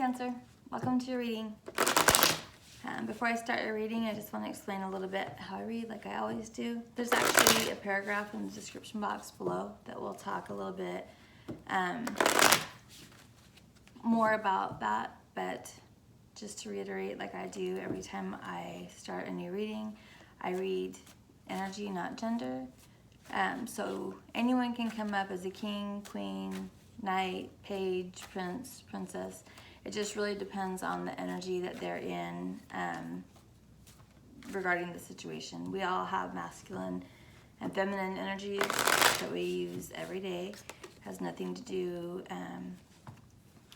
Cancer, welcome to your reading. Before I start your reading, I just want to explain a little bit how I read, like I always do. There's actually a paragraph in the description box below that will talk a little bit more about that, but just to reiterate, like I do every time I start a new reading, I read energy, not gender. So anyone can come up as a king, queen, knight, page, prince, princess. It just really depends on the energy that they're in regarding the situation. We all have masculine and feminine energies that we use every day. It has nothing to do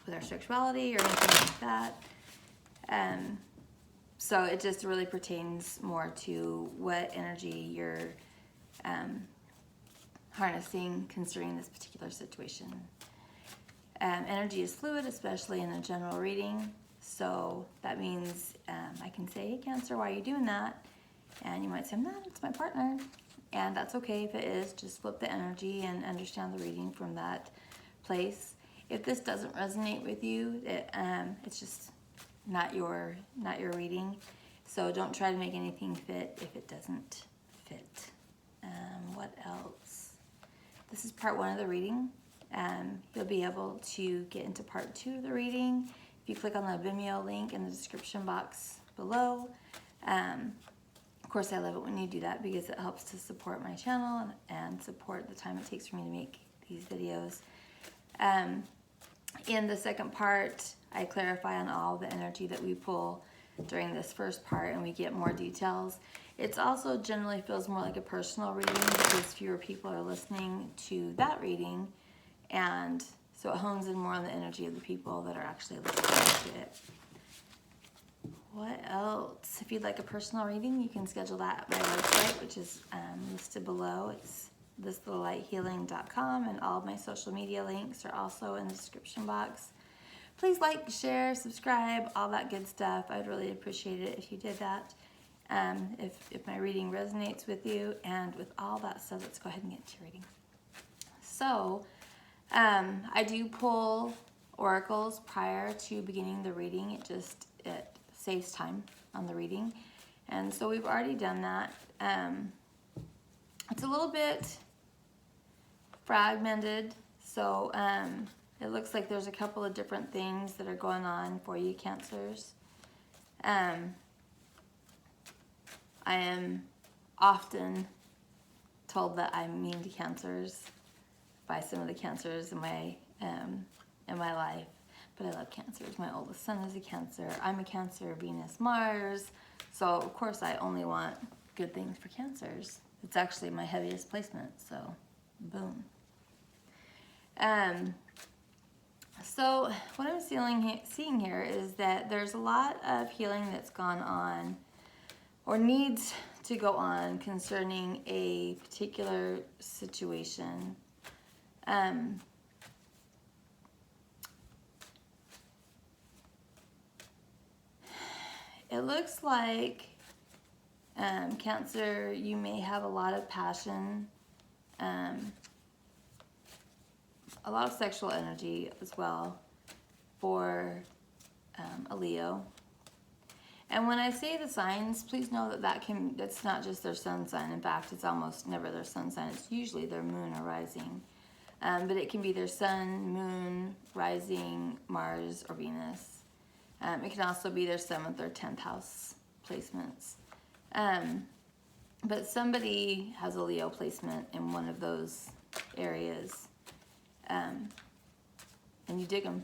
with our sexuality or anything like that. So it just really pertains more to what energy you're harnessing concerning this particular situation. Energy is fluid, especially in a general reading. So that means I can say, hey Cancer, why are you doing that? And you might say, no, it's my partner. And that's okay if it is. Just flip the energy and understand the reading from that place. If this doesn't resonate with you, it's just not your reading. So don't try to make anything fit if it doesn't fit. What else? This is part 1 of the reading. You'll be able to get into part 2 of the reading if you click on the Vimeo link in the description box below. Of course, I love it when you do that because it helps to support my channel and support the time it takes for me to make these videos. In the second part, I clarify on all the energy that we pull during this first part and we get more details. It also generally feels more like a personal reading because fewer people are listening to that reading, and so it hones in more on the energy of the people that are actually listening to it. What else? If you'd like a personal reading, you can schedule that at my website, which is listed below. It's thislittlelighealing.com, and all of my social media links are also in the description box. Please like, share, subscribe, all that good stuff. I'd really appreciate it if you did that. If my reading resonates with you, and with all that stuff, let's go ahead and get into reading. So, I do pull oracles prior to beginning the reading. It saves time on the reading, and so we've already done that. It's a little bit fragmented, so it looks like there's a couple of different things that are going on for you, Cancers. I am often told that I'm mean to Cancers by some of the Cancers in my life, but I love Cancers. My oldest son is a Cancer. I'm a Cancer, Venus, Mars, so of course I only want good things for Cancers. It's actually my heaviest placement, so boom. So what I'm seeing here is that there's a lot of healing that's gone on or needs to go on concerning a particular situation. It looks like, Cancer, you may have a lot of passion, a lot of sexual energy as well for a Leo. And when I say the signs, please know that that's not just their sun sign. In fact, it's almost never their sun sign. It's usually their moon or rising. But it can be their sun, moon, rising, Mars, or Venus. It can also be their 7th or 10th house placements. But somebody has a Leo placement in one of those areas. And you dig them.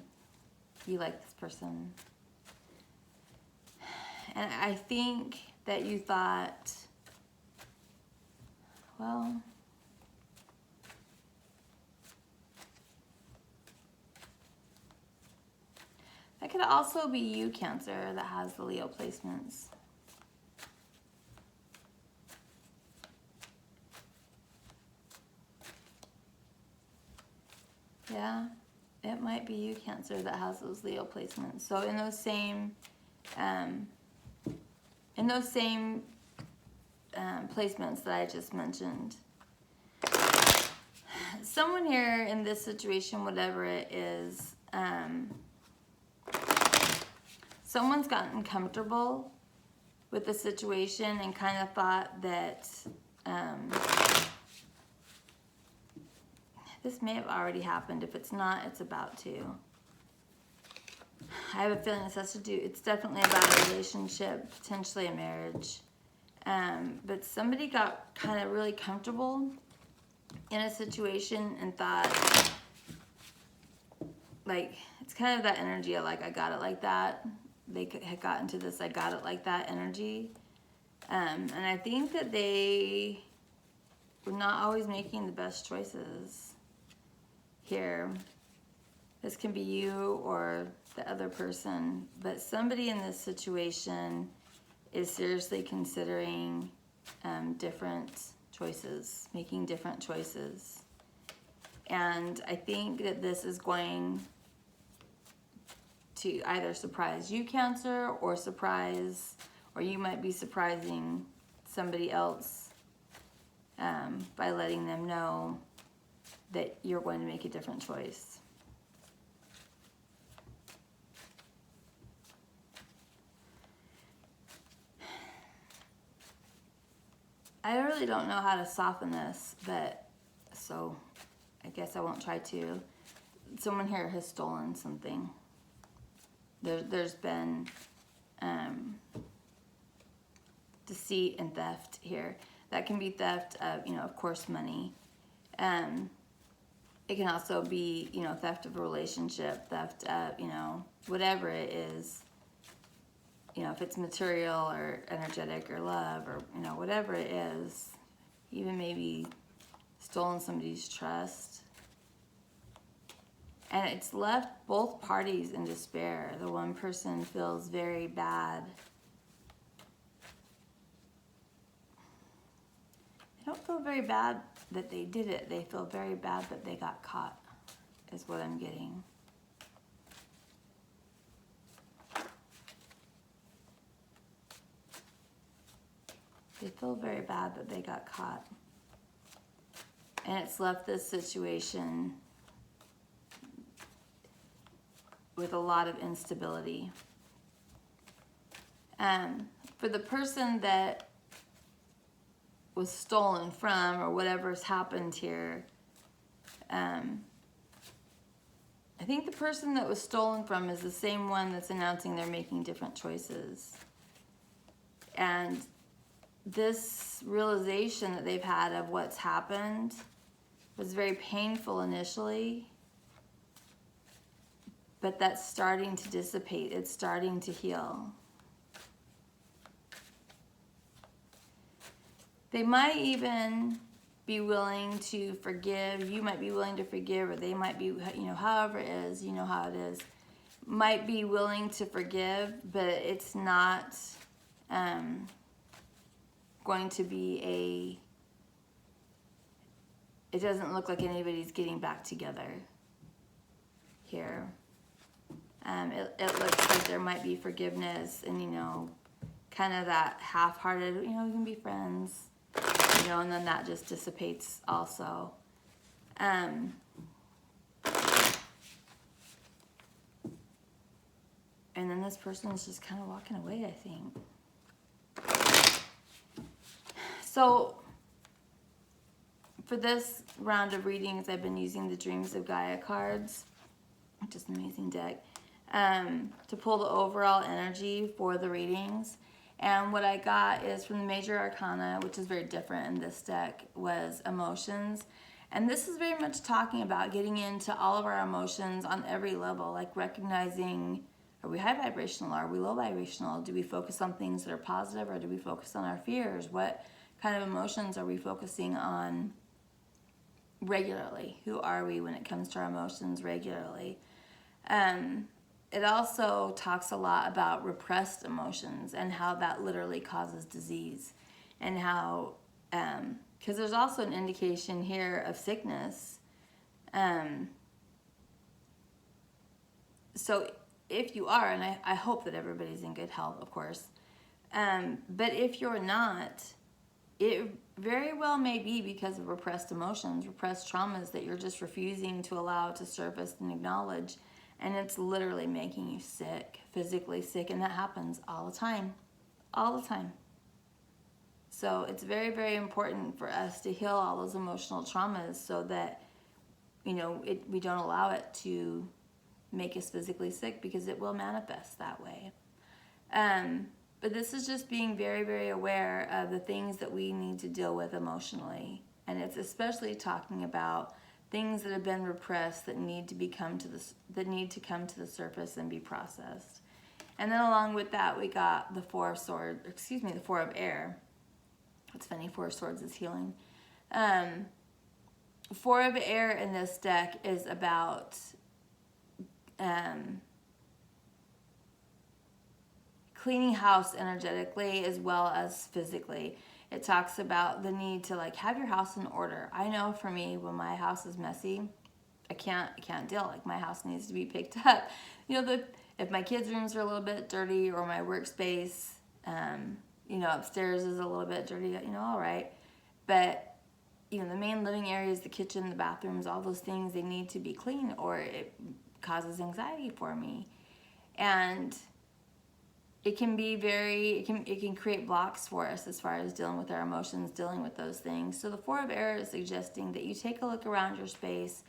You like this person. And I think that you thought, well, that could also be you, Cancer, that has the Leo placements. Yeah, it might be you, Cancer, that has those Leo placements. So in those same placements that I just mentioned, someone here in this situation, whatever it is, someone's gotten comfortable with the situation and kind of thought that this may have already happened. If it's not, it's about to. I have a feeling this has to do, it's definitely about a relationship, potentially a marriage. But somebody got kind of really comfortable in a situation and thought, like, it's kind of that energy of like, I got it like that. They had gotten to this, I got it like that energy. And I think that they were not always making the best choices here. This can be you or the other person, but somebody in this situation is seriously considering different choices, making different choices. And I think that this is going to either surprise you, Cancer, or you might be surprising somebody else by letting them know that you're going to make a different choice. I really don't know how to soften this, but so I guess I won't try to. Someone here has stolen something. There's been deceit and theft here. That can be theft of, of course, money. It can also be, theft of a relationship, theft of, whatever it is. If it's material or energetic or love or, whatever it is, even maybe stolen somebody's trust. And it's left both parties in despair. The one person feels very bad. They don't feel very bad that they did it. They feel very bad that they got caught, is what I'm getting. They feel very bad that they got caught. And it's left this situation with a lot of instability. For the person that was stolen from, or whatever's happened here, I think the person that was stolen from is the same one that's announcing they're making different choices. And this realization that they've had of what's happened was very painful initially, but that's starting to dissipate. It's starting to heal. They might even be willing to forgive. You might be willing to forgive, or they might be, however it is, how it is, might be willing to forgive, but it's not going to be it doesn't look like anybody's getting back together here. It looks like there might be forgiveness and, kind of that half-hearted, we can be friends, and then that just dissipates also. And then this person is just kind of walking away, I think. So for this round of readings, I've been using the Dreams of Gaia cards, which is an amazing deck, to pull the overall energy for the readings. And what I got is from the Major Arcana, which is very different in this deck, was emotions. And this is very much talking about getting into all of our emotions on every level, like recognizing, are we high vibrational? Are we low vibrational? Do we focus on things that are positive, or do we focus on our fears? What kind of emotions are we focusing on regularly? Who are we when it comes to our emotions regularly? It also talks a lot about repressed emotions and how that literally causes disease, and how, because there's also an indication here of sickness. So if you are, and I hope that everybody's in good health, of course, but if you're not, it very well may be because of repressed emotions, repressed traumas that you're just refusing to allow to surface and acknowledge. and it's literally making you sick, physically sick, and that happens all the time, all the time. So it's very, very important for us to heal all those emotional traumas so that, we don't allow it to make us physically sick, because it will manifest that way. But this is just being very, very aware of the things that we need to deal with emotionally. And it's especially talking about things that have been repressed that need to come to the surface and be processed. And then along with that, we got the Four of Air. It's funny, Four of Swords is healing. Four of Air in this deck is about cleaning house energetically as well as physically. It talks about the need to have your house in order. I know for me, when my house is messy, I can't deal. My house needs to be picked up. If my kids' rooms are a little bit dirty, or my workspace, upstairs is a little bit dirty, all right. But the main living areas, the kitchen, the bathrooms, all those things, they need to be clean, or it causes anxiety for me. And it can be it can create blocks for us as far as dealing with our emotions, dealing with those things. So the Four of Air is suggesting that you take a look around your space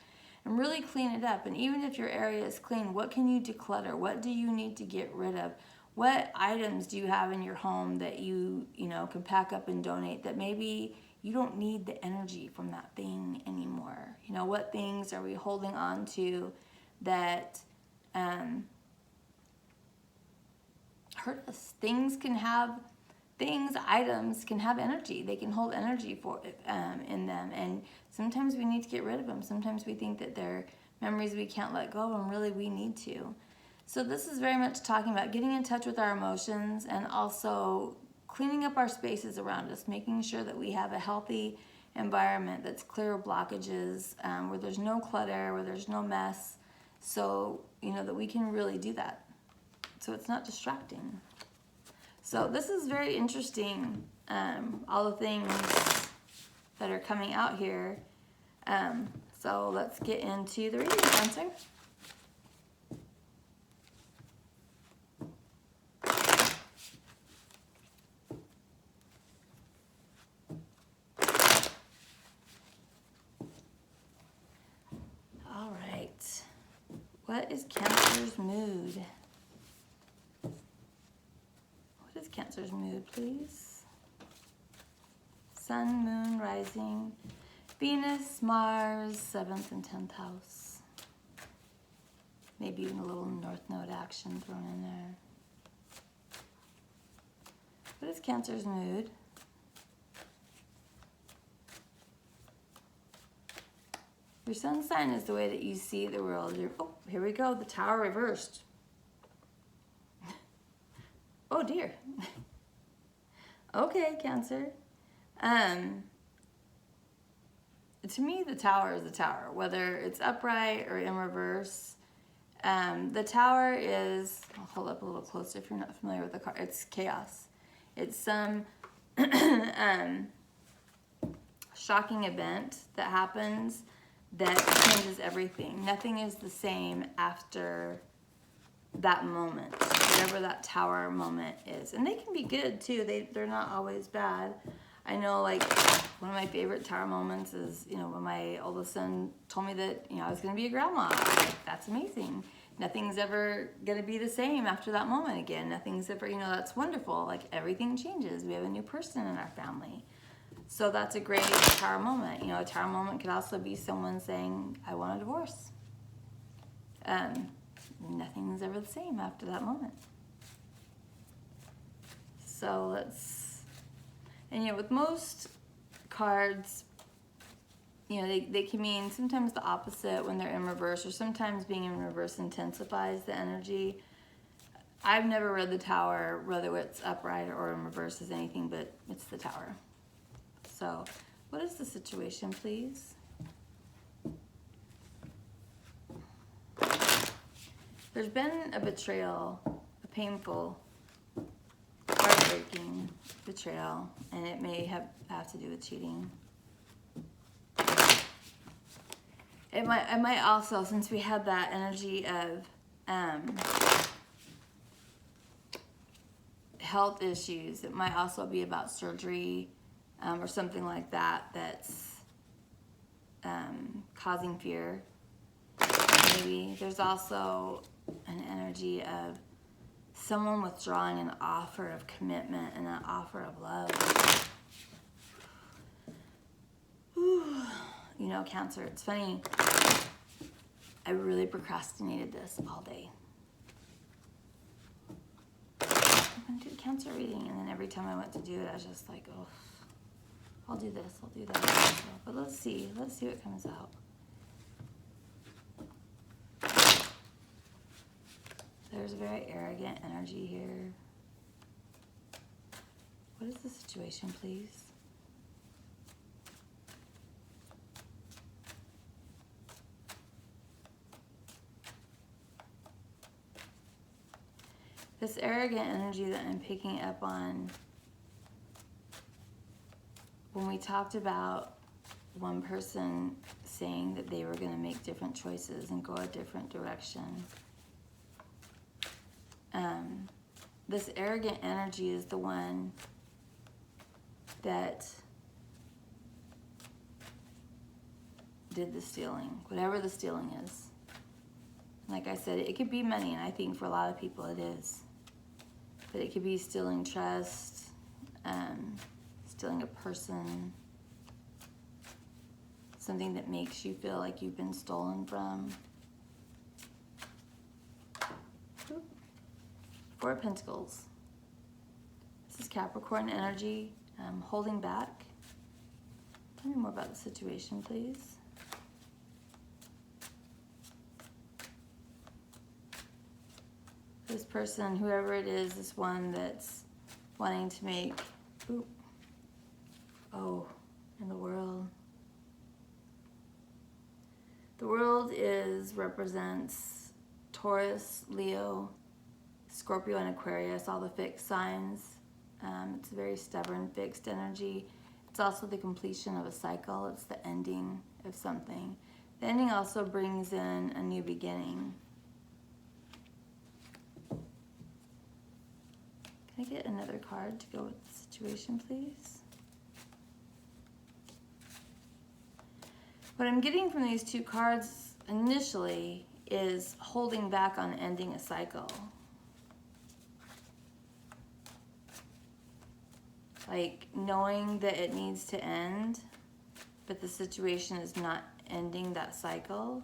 and really clean it up. And even if your area is clean, what can you declutter? What do you need to get rid of? What items do you have in your home that you can pack up and donate, that maybe you don't need the energy from that thing anymore? What things are we holding on to that hurt us? Items can have energy. They can hold energy in them, and sometimes we need to get rid of them. Sometimes we think that they're memories we can't let go of, and really we need to. So this is very much talking about getting in touch with our emotions, and also cleaning up our spaces around us, making sure that we have a healthy environment that's clear of blockages, where there's no clutter, where there's no mess, so that we can really do that, so it's not distracting. So this is very interesting, all the things that are coming out here. So let's get into the reading, Cancer. All right. What is Cancer's mood? Cancer's mood, please. Sun, Moon, Rising, Venus, Mars, 7th and 10th house. Maybe even a little North Node action thrown in there. What is Cancer's mood? Your sun sign is the way that you see the world. Oh, here we go, the Tower reversed. Oh dear. Okay, Cancer. To me, the Tower is the Tower, whether it's upright or in reverse. The Tower is, I'll hold up a little closer if you're not familiar with the card. It's chaos. It's some shocking event that happens that changes everything. Nothing is the same after that moment, whatever that Tower moment is. And they can be good too. They're not always bad. I know, one of my favorite Tower moments is, when my oldest son told me that, I was going to be a grandma. That's amazing. Nothing's ever going to be the same after that moment again. Nothing's ever, that's wonderful. Everything changes. We have a new person in our family. So that's a great Tower moment. A Tower moment could also be someone saying, I want a divorce. Nothing's ever the same after that moment. So with most cards, they can mean sometimes the opposite when they're in reverse, or sometimes being in reverse intensifies the energy. I've never read the Tower, whether it's upright or in reverse, as anything but it's the Tower. So what is the situation, please? There's been a betrayal, a painful, heartbreaking betrayal, and it may have to do with cheating. It might also, since we had that energy of um, health issues. It might also be about surgery or something like that that's causing fear. Maybe there's also an energy of someone withdrawing an offer of commitment and an offer of love. Whew. You know, Cancer, it's funny. I really procrastinated this all day. I'm going to do a Cancer reading, and then every time I went to do it, I was just like, oh, I'll do this, I'll do that. But let's see what comes out. There's a very arrogant energy here. What is the situation, please? This arrogant energy that I'm picking up on, when we talked about one person saying that they were going to make different choices and go a different direction, this arrogant energy is the one that did the stealing, whatever the stealing is. Like I said, it could be money, and I think for a lot of people it is. But it could be stealing trust, stealing a person, something that makes you feel like you've been stolen from. Four of Pentacles. This is Capricorn energy, holding back. Tell me more about the situation, please. This person, whoever it is one that's wanting to make, in the world. The world represents Taurus, Leo, Scorpio, and Aquarius, all the fixed signs. It's a very stubborn, fixed energy. It's also the completion of a cycle. It's the ending of something. The ending also brings in a new beginning. Can I get another card to go with the situation, please? What I'm getting from these two cards initially is holding back on ending a cycle. Like knowing that it needs to end, but the situation is not ending that cycle.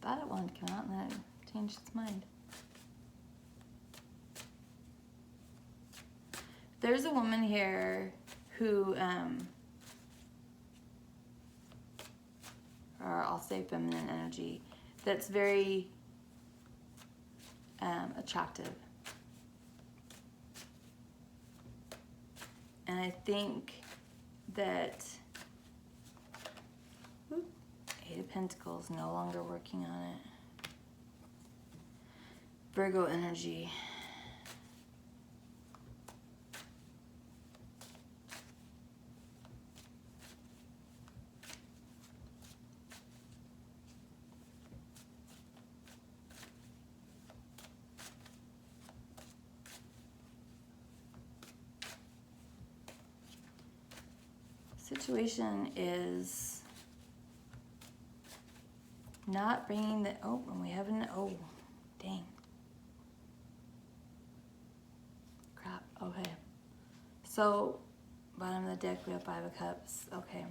Thought it wanted to come out and then it changed its mind. There's a woman here who, or I'll say feminine energy, that's very attractive. And I think that Eight of Pentacles, no longer working on it. Virgo energy. Situation is not bringing the, and we have an, dang. Crap, okay. So, bottom of the deck, we have Five of Cups, okay.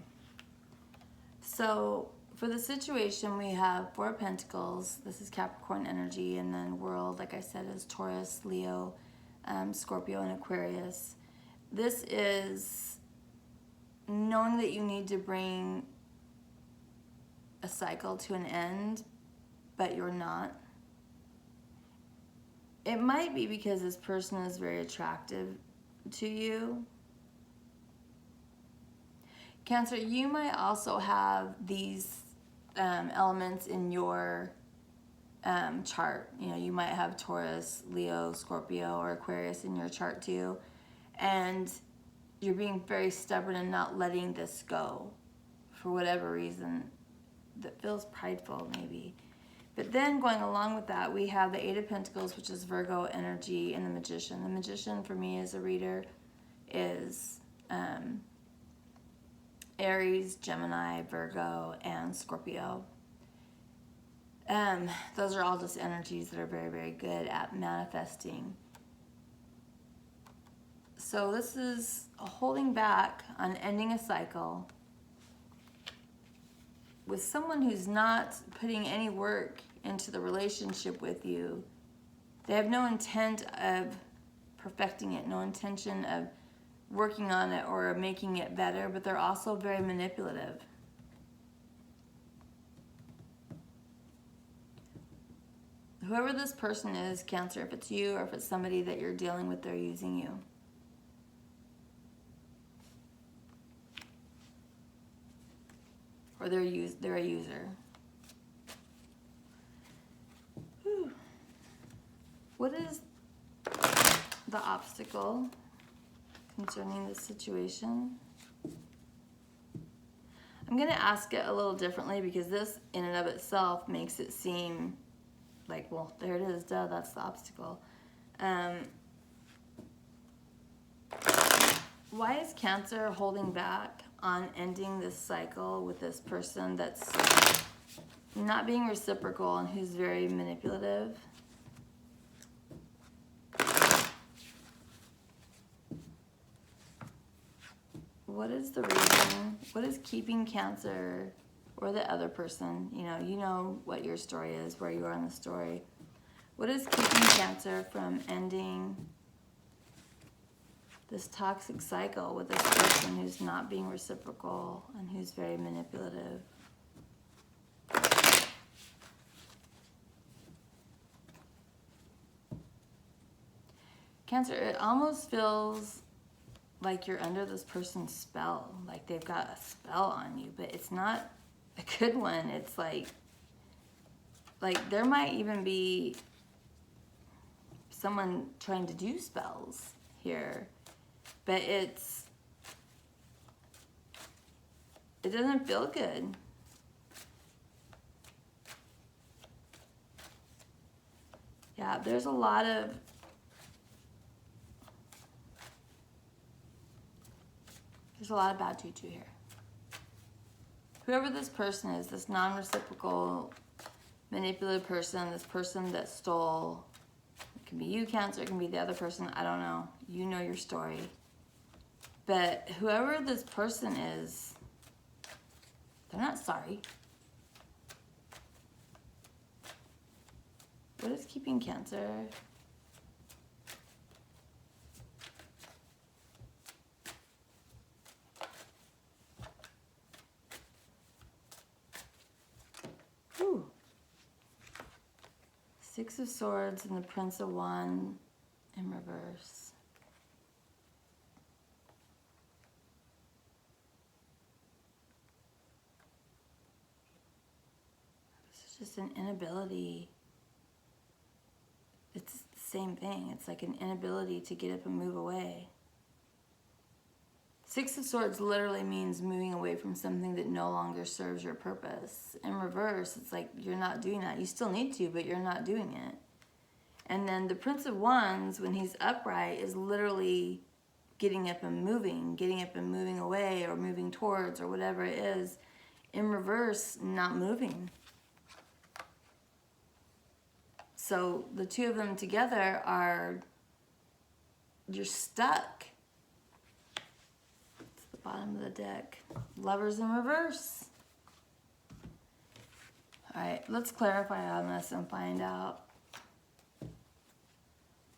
So, for the situation, we have Four of Pentacles. This is Capricorn energy, and then world, like I said, is Taurus, Leo, Scorpio, and Aquarius. This is knowing that you need to bring a cycle to an end, but you're not. It might be because this person is very attractive to you. Cancer, you might also have these elements in your chart. You know, you might have Taurus, Leo, Scorpio, or Aquarius in your chart too. and you're being very stubborn and not letting this go for whatever reason that feels prideful maybe. But then going along with that, we have the Eight of Pentacles, which is Virgo energy, and the Magician. The Magician for me as a reader is Aries, Gemini, Virgo, and Scorpio. Those are all just energies that are very, very good at manifesting. So this is a holding back on ending a cycle with someone who's not putting any work into the relationship with you. They have no intent of perfecting it, no intention of working on it or making it better, but they're also very manipulative. Whoever this person is, Cancer, if it's you or if it's somebody that you're dealing with, they're using you. Or they're a user. Whew. What is the obstacle concerning this situation? I'm going to ask it a little differently because this in and of itself makes it seem like, well, there it is, duh, that's the obstacle. Why is Cancer holding back on ending this cycle with this person that's not being reciprocal and who's very manipulative? What is the reason? What is keeping Cancer or the other person? You know what your story is, where you are in the story. What is keeping Cancer from ending this toxic cycle with this person who's not being reciprocal and who's very manipulative? Cancer, it almost feels like you're under this person's spell, like they've got a spell on you, but it's not a good one. It's like there might even be someone trying to do spells here, but it doesn't feel good. Yeah, there's a lot of bad juju here. Whoever this person is, this non-reciprocal, manipulative person, this person that stole, it can be you, Cancer, it can be the other person, I don't know. You know your story. But whoever this person is, they're not sorry. What is keeping Cancer? Ooh. Six of Swords and the Prince of Wands in reverse. This is just an inability. It's the same thing. It's like an inability to get up and move away. Six of Swords literally means moving away from something that no longer serves your purpose. In reverse, it's like you're not doing that. You still need to, but you're not doing it. And then the Prince of Wands, when he's upright, is literally getting up and moving away or moving towards or whatever it is. In reverse, not moving. So the two of them together you're stuck. Bottom of the deck. Lovers in reverse. Alright, let's clarify on this and find out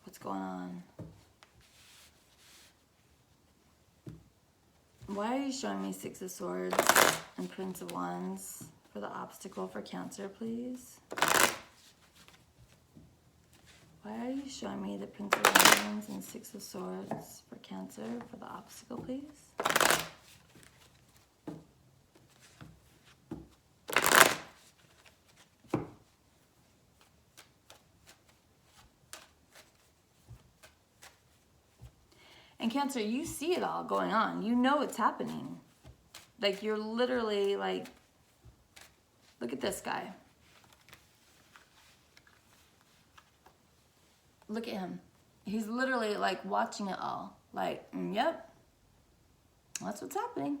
what's going on. Why are you showing me Six of Swords and Prince of Wands for the obstacle for Cancer, please? Why are you showing me the Prince of Wands and Six of Swords for Cancer for the obstacle, please? And Cancer, you see it all going on. You know it's happening. Like, you're literally like, look at this guy. Look at him. He's literally like watching it all. Like, yep, that's what's happening.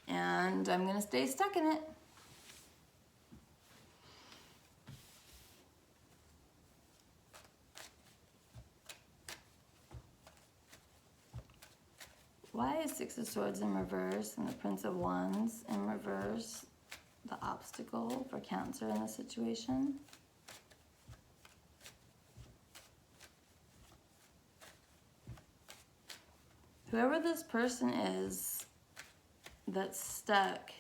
And I'm gonna stay stuck in it. Why is Six of Swords in reverse and the Prince of Wands in reverse the obstacle for Cancer in this situation? Whoever this person is that's stuck,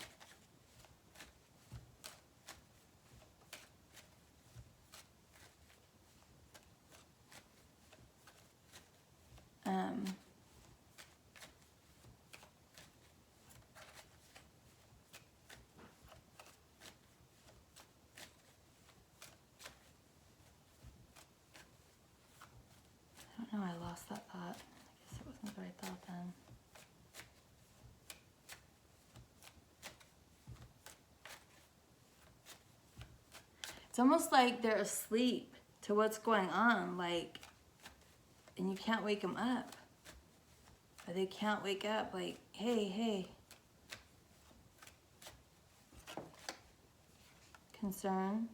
I don't know, I lost that thought. I guess it wasn't the right thought then. It's almost like they're asleep to what's going on, like, and you can't wake them up. Or they can't wake up, like, hey, hey. Concern.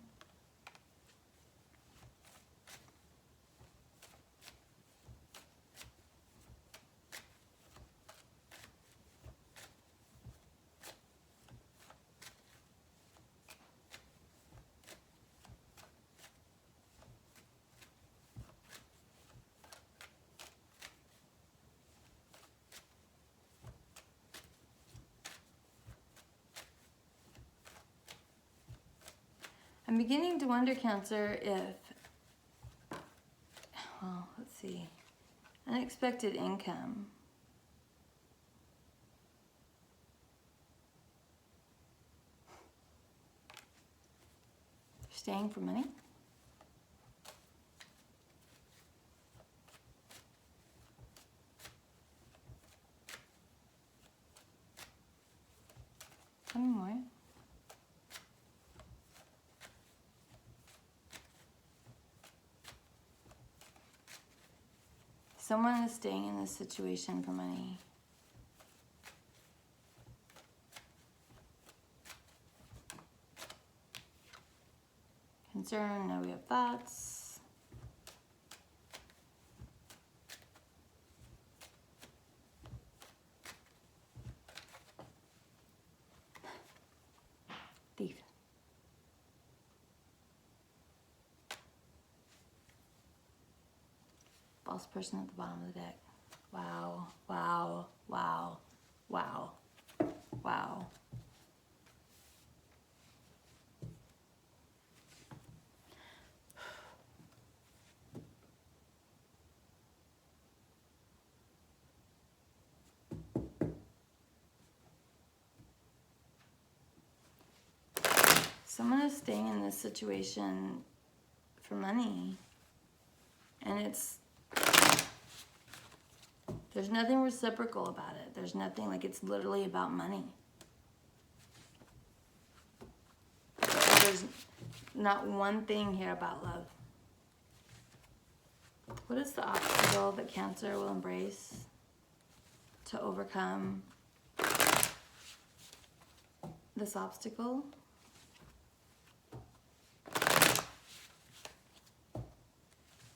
I'm beginning to wonder, Cancer, if, well, let's see, unexpected income. Staying for money? Tell me more. Someone is staying in this situation for money. Concern, now we have thoughts. Thief. False person at the bottom of the deck. Wow, wow, wow, wow, wow. Someone is staying in this situation for money, and there's nothing reciprocal about it. There's nothing, like, it's literally about money. There's not one thing here about love. What is the obstacle that Cancer will embrace to overcome this obstacle?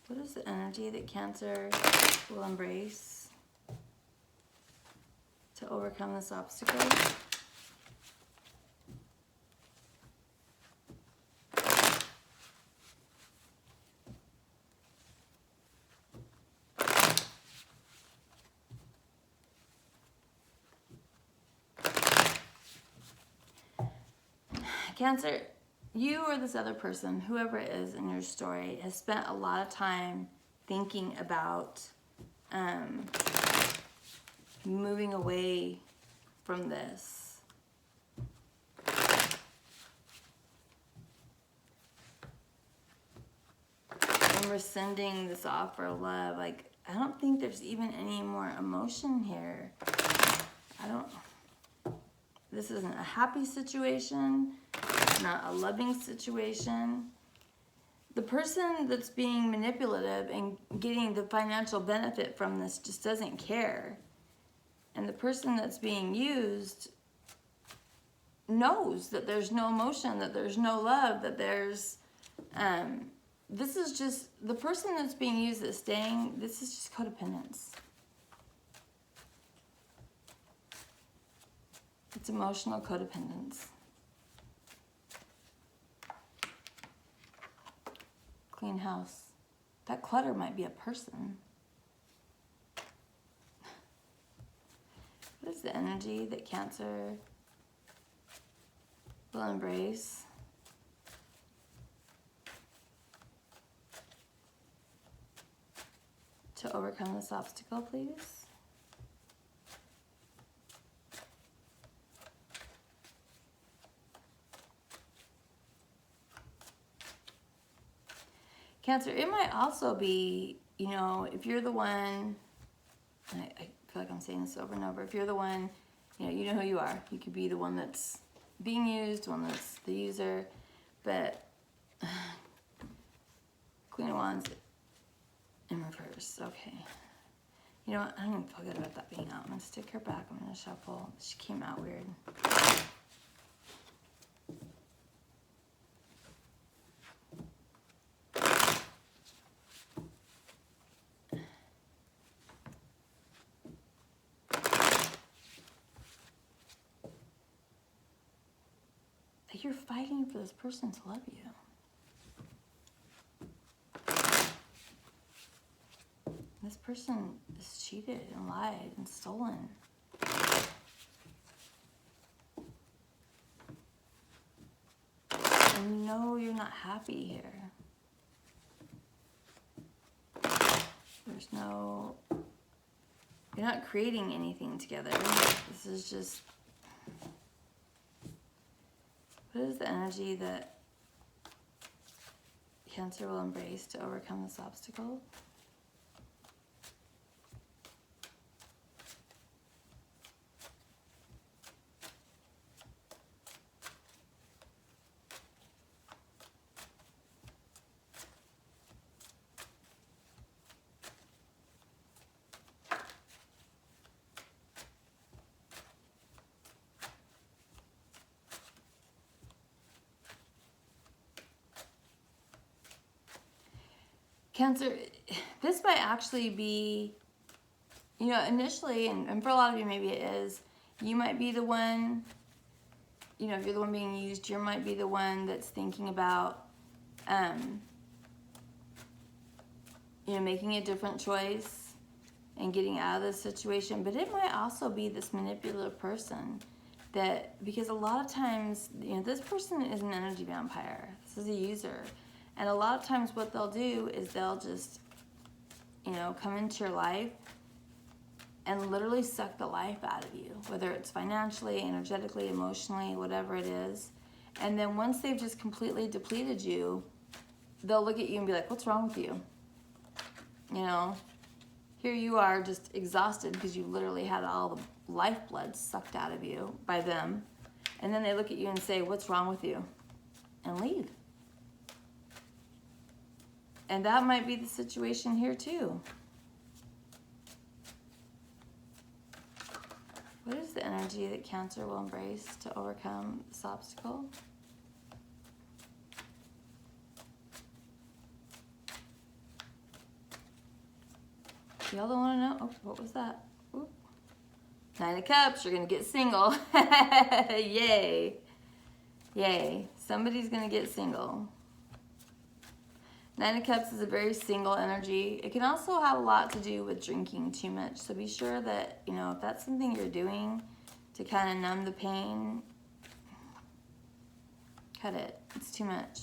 What is the energy that Cancer will embrace to overcome this obstacle? Cancer, you or this other person, whoever it is in your story, has spent a lot of time thinking about moving away from this. rescinding this offer of love. Like, I don't think there's even any more emotion here. This isn't a happy situation. It's not a loving situation. The person that's being manipulative and getting the financial benefit from this just doesn't care. And the person that's being used knows that there's no emotion, that there's no love, that there's, this is just, the person that's being used that's staying, this is just codependence. It's emotional codependence. Clean house. That clutter might be a person. What is the energy that Cancer will embrace? To overcome this obstacle, please. Cancer, it might also be, you know, if you're the one, I feel like I'm saying this over and over, if you're the one, you know who you are. You could be the one that's being used, one that's the user, but Queen of Wands in reverse, okay. You know what, I don't even feel good about that being out. I'm gonna stick her back, I'm gonna shuffle. She came out weird. You're fighting for this person to love you. This person is cheated and lied and stolen. And no, you're not happy here. There's no, you're not creating anything together. This is just, what is the energy that Cancer will embrace to overcome this obstacle? Cancer, this might actually be, you know, initially, and for a lot of you maybe it is, you might be the one, you know, if you're the one being used, you might be the one that's thinking about, you know, making a different choice and getting out of this situation. But it might also be this manipulative person that, because a lot of times, you know, this person is an energy vampire. This is a user. And a lot of times what they'll do is they'll just, you know, come into your life and literally suck the life out of you, whether it's financially, energetically, emotionally, whatever it is. And then once they've just completely depleted you, they'll look at you and be like, what's wrong with you? You know, here you are just exhausted because you literally had all the lifeblood sucked out of you by them. And then they look at you and say, what's wrong with you? And leave. And that might be the situation here too. What is the energy that Cancer will embrace to overcome this obstacle? Y'all don't want to know? Oh, what was that? Ooh. 9 of Cups, you're going to get single. Yay. Yay. Somebody's going to get single. 9 of Cups is a very single energy. It can also have a lot to do with drinking too much. So be sure that, you know, if that's something you're doing to kind of numb the pain, cut it. It's too much.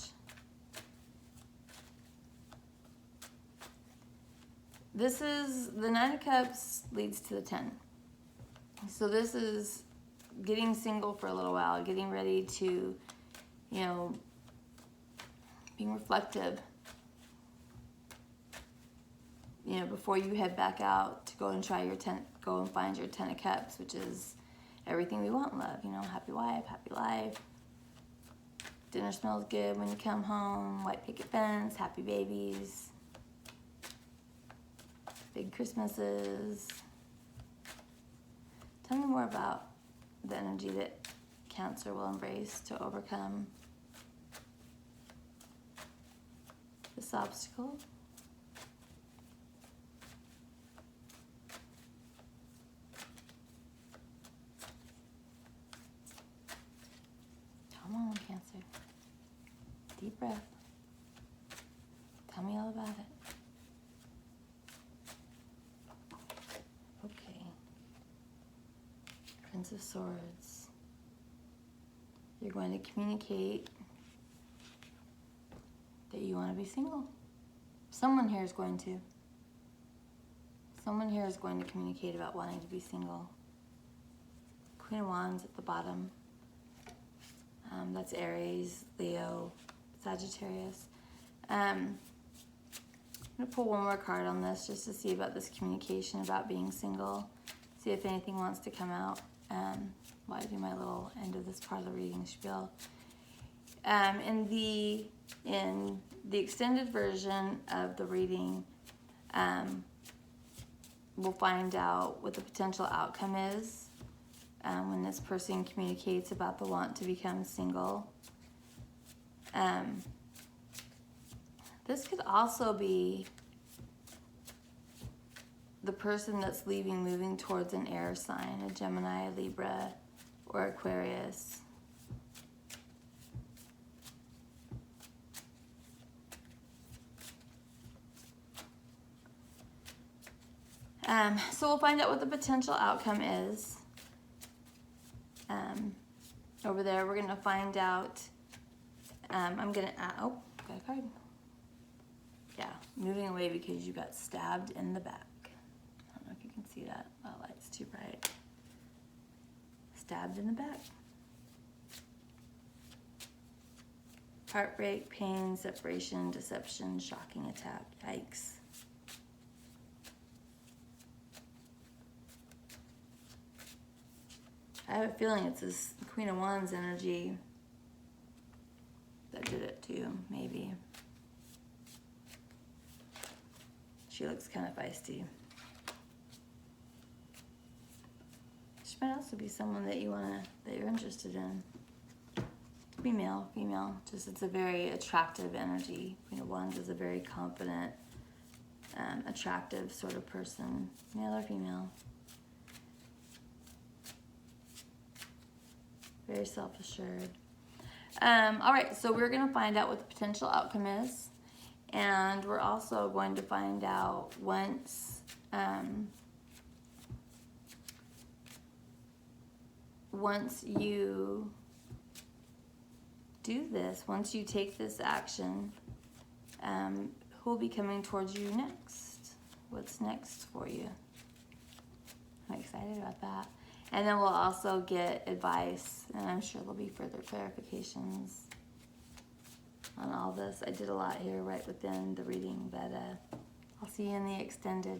This is, the 9 of Cups leads to the 10. So this is getting single for a little while, getting ready to, you know, being reflective. you know, before you head back out to go and try your go and find your 10 of Cups, which is everything we want in love, you know, happy wife, happy life. Dinner smells good when you come home, white picket fence, happy babies, big Christmases. Tell me more about the energy that Cancer will embrace to overcome this obstacle. Come on, Cancer. Deep breath. Tell me all about it. Okay. Prince of Swords. You're going to communicate that you want to be single. Someone here is going to. Someone here is going to communicate about wanting to be single. Queen of Wands at the bottom. That's Aries, Leo, Sagittarius. I'm going to pull one more card on this just to see about this communication about being single. See if anything wants to come out while I do my little end of this part of the reading spiel. In the extended version of the reading, we'll find out what the potential outcome is when this person communicates about the want to become single. This could also be the person that's leaving, moving towards an air sign, a Gemini, Libra, or Aquarius. So we'll find out what the potential outcome is. Over there, we're going to find out. I'm going to, oh, got a card. Yeah, moving away because you got stabbed in the back. I don't know if you can see that. Oh, light's too bright. Stabbed in the back. Heartbreak, pain, separation, deception, shocking attack. Yikes. I have a feeling it's this Queen of Wands energy that did it too, maybe. She looks kind of feisty. She might also be someone that you're interested in. Female, just it's a very attractive energy. Queen of Wands is a very confident, attractive sort of person, male or female. Very self-assured. All right, so we're going to find out what the potential outcome is. And we're also going to find out once you do this, once you take this action, who will be coming towards you next? What's next for you? I'm excited about that. And then we'll also get advice, and I'm sure there'll be further clarifications on all this. I did a lot here right within the reading, but I'll see you in the extended.